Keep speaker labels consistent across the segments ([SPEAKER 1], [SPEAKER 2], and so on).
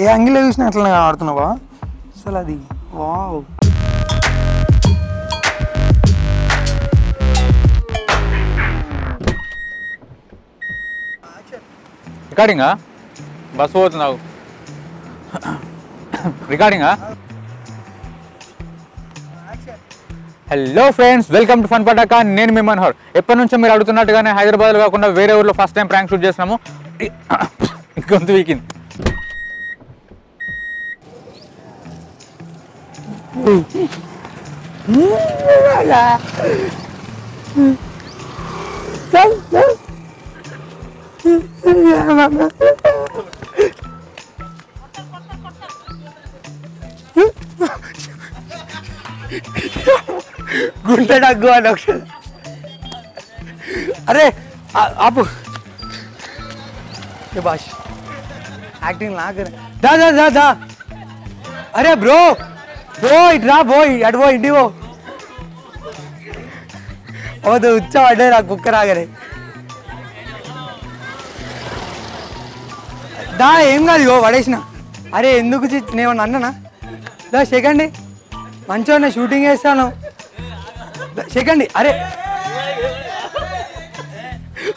[SPEAKER 1] ఏ యాంగిల్లో చూసినా అట్లనే కనబడుతున్నావా అసలు అది వావ్
[SPEAKER 2] రికార్డింగా బస్సు పోతున్నావు రికార్డింగా hello friends welcome to fun Pataka నేను మీ మనోహర్ ఎప్పటి నుంచో మీరు అడుగుతున్నట్టుగానే హైదరాబాద్లో కాకుండా వేరే ఊర్లో ఫస్ట్ టైం ప్రాంక్ షూట్ చేస్తున్నాము గొంతు వీకింది
[SPEAKER 1] గుంట డగ్గు అని ఒకసారి అరే ఆపు భాష్ యాక్టింగ్ నాకు దా దా దా దా అరే బ్రో బ్రో ఇటు రా పోయి అటు పో ఇంటి పో అవద్దు ఉచ్చ పడ్డే నాకు కుక్క రాగానే దా ఏం కాదు ఇగో పడేసిన అరే ఎందుకు నేను అన్ననా దా సెకండ్ మంచిగా షూటింగ్ వేస్తాను సెకండ్ అరే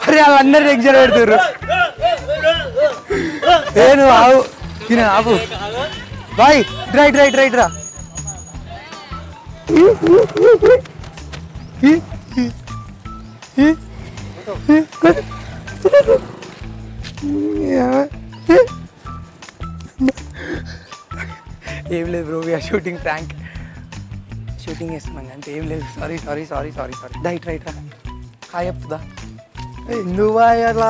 [SPEAKER 1] అరే వాళ్ళందరూ ఎగ్జామ్ పెడుతుర్రు నేను ఆవు తిన ఆపు బాయ్ రైట్ రైట్ రైట్ రా ఏం లేదు bro we are shooting prank shooting వేస్తున్నాం అంటే ఏం లేదు sorry sorry sorry sorry sorry right right రా హాయ్ చెప్తుందా ఎందుకు బాయ్ అట్లా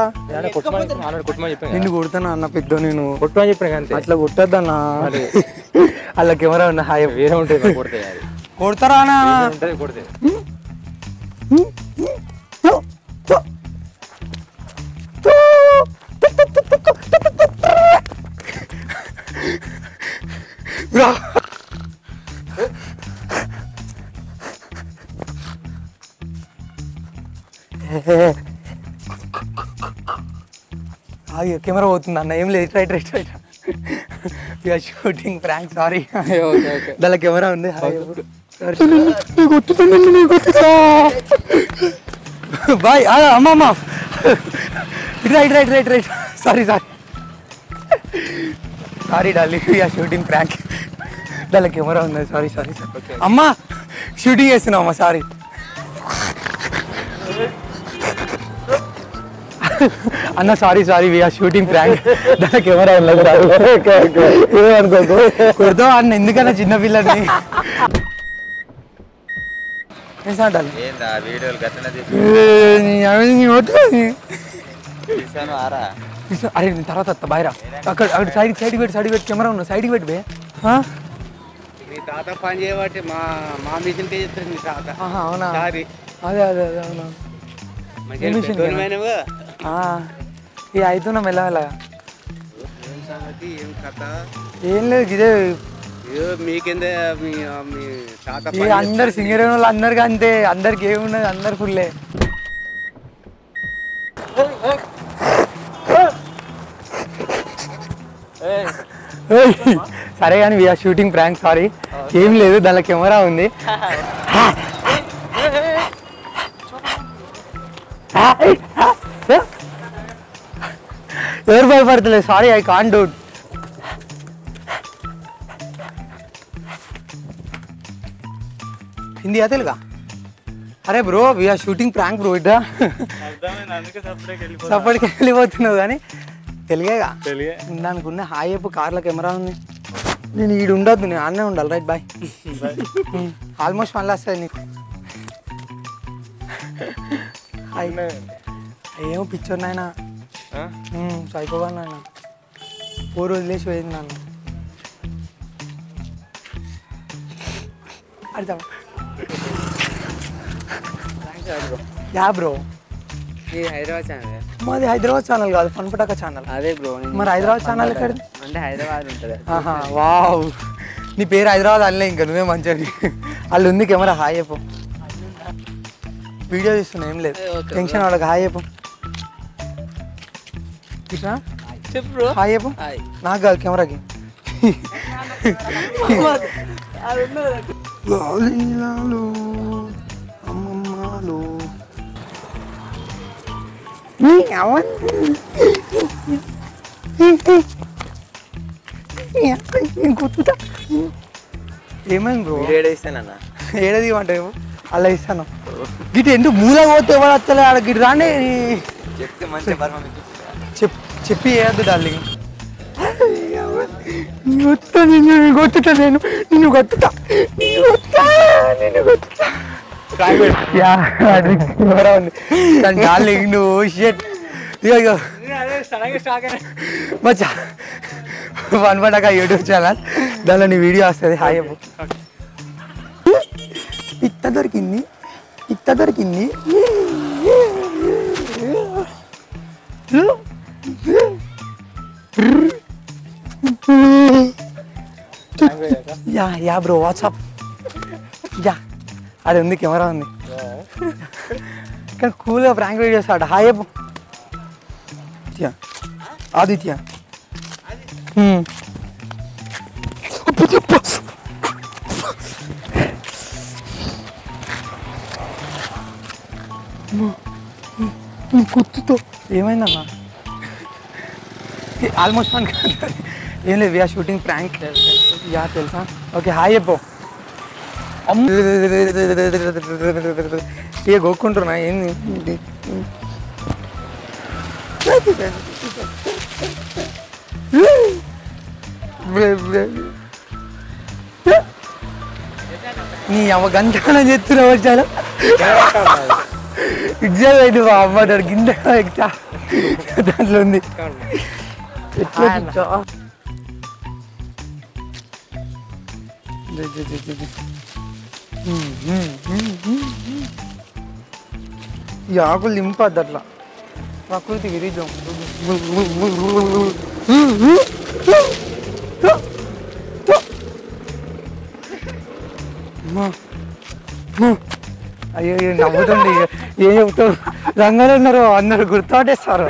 [SPEAKER 1] నిన్ను కొడతానా అన్న పెద్ద నేను
[SPEAKER 2] కొట్టమని చెప్పిన
[SPEAKER 1] అట్లా కొట్టద్దన్నా అలా కెమెరా ఉన్నా హాయ్
[SPEAKER 2] వేరే ఉంటుంది
[SPEAKER 1] కొడతారా అన్న
[SPEAKER 2] కొడితే
[SPEAKER 1] కెమెరా పోతుంది అన్న ఏం లేదు right right right you are shooting prank sorry దాని కెమెరా ఉంది బాయ్ అమ్మ అమ్మ right right right right sorry sorry sorry darling you are shooting prank దాని కెమెరా ఉంది సారీ సారీ సారీ అమ్మ షూటింగ్ చేస్తున్నావు అమ్మ సారీ అన్న sorry sorry we are shooting prank దాని కెమెరా ఉన్నది ఏమనుకోకు కొడతావు అన్న ఎందుకన్నా చిన్నపిల్లని అరే నేను తర్వాత వస్తా బాయ్రా అక్కడ అక్కడ సైడ్కి పెట్టి కెమెరా ఉన్నా సైడ్కి పెట్టి బే
[SPEAKER 3] తాత పని చేయబట్టి మా మిషన్ చేస్తారు మీ తాత
[SPEAKER 1] అవునా అదే అదే అదే అవునా ఇక అవుతున్నా మెల్లమెల్లగా
[SPEAKER 3] ఏం కథ
[SPEAKER 1] ఏం లేదు ఇదే
[SPEAKER 3] మీకేందే మీ తాత
[SPEAKER 1] అందరు సింగర్ వాళ్ళు అందరికి అంతే అందరికి ఏమున్నది అందరు ఫుల్లే సరే కానీ వీఆర్ షూటింగ్ ప్రాంక్ సారీ ఏం లేదు దానిలో కెమెరా ఉంది ఎవరు భయపడతలేదు sorry I can't do Hindi తెలుగా అరే bro we are shooting prank bro ఇడ్డా సపరేట్కి వెళ్ళిపోతున్నావు కానీ తెలుగేగా దానికి ఉన్న హాయ్ చెప్పు కార్లో కెమెరా ఉంది నేను ఈడు ఉండొద్దు నేను ఆడనే ఉండాలి రైట్ బాయ్ ఆల్మోస్ట్ మళ్ళీ వస్తుంది నీకు ఏమో పిక్చర్ నాయన సైకోగా నాయన 4 వదిలేసి పోయింది నాన్న అర్థం యా బ్రో
[SPEAKER 3] హైదరాబాద్ ఛానల్
[SPEAKER 1] మాది హైదరాబాద్ ఛానల్ కాదు ఫన్ పటాకా ఛానల్
[SPEAKER 3] అదే బ్రో
[SPEAKER 1] మరి హైదరాబాద్ ఛానల్ ఎక్కడ
[SPEAKER 3] అంటే హైదరాబాద్ ఉంటుంది
[SPEAKER 1] వావ్ నీ పేరు హైదరాబాద్ అల్లే ఇంకా నువ్వే మంచిగా వాళ్ళు ఉంది కెమెరా హాయ్ చెప్పు వీడియో చూస్తున్నా ఏం లేదు టెన్షన్ వాళ్ళకి హాయ్ చెప్పు
[SPEAKER 3] చెప్పు బ్రో
[SPEAKER 1] హాయ్ చెప్పు నాకు కాదు కెమెరాకి లాలీలాలు, అమ్మమ్మలు. గుర్తుతా ఏమైంది బ్రో?
[SPEAKER 3] ఏడేస్తానన్నా
[SPEAKER 1] ఏడది అంటావు అలా ఇస్తాను గిట్ ఎందుకు మూల పోతే ఎవరు వస్తలే ఆడ గిట్ రాండి
[SPEAKER 3] చెప్తే మంచిగా పర్ఫార్మెన్స్
[SPEAKER 1] చెప్పి వేయద్దు డార్లింగ్. కొత్తా నిన్ను కొట్టుతా, నిన్ను కొట్టుతా. డార్లింగ్ నువ్వు షెట్ ఇగో మచ్చా ఫన్ పటాక యూట్యూబ్ ఛానల్, దానిలో నీ వీడియో వస్తుంది. హాయ్ అప్పు ఇత్త దొరికింది. యా బ్రో వాట్సాప్ యా అది ఉంది, కెమెరా ఉంది కానీ కూల్గా ప్రాంక్ వీడియోస్ ఆడ. హాయ్ అప్పు ఆదిత్య కుత్తుతో ఏమైందన్నా? ఆల్మోస్ట్ వన్ ఏం లేదు, వీఆర్ షూటింగ్ ప్రాంక్. యా తెలుసా? ఓకే హాయ్ చెప్పు. ఇక గోక్కుంటున్నా ఏంది? నీ అమ్మ గంటనే చెప్తున్నావు చాలా ఎగ్జామ్ అయితే అమ్మ గింద దాంట్లో ఉంది. ఈ ఆకులు దింపద్దు అట్లా, ప్రకృతి విరుద్ధం. అయ్యో నవ్వుతుంది. ఏం చెప్తావు? రంగాలు ఉన్నారు అందరు గుర్తుపట్టేస్తారు.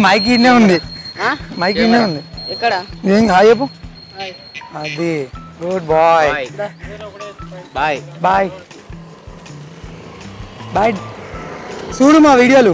[SPEAKER 1] మైక్ ఇన్నే ఉంది, మైక్ ఇన్నే ఉంది. ఏం హాయ్ చెప్పు. అది good bye.
[SPEAKER 3] Bye
[SPEAKER 1] bye bye. చూడు మా వీడియోలు.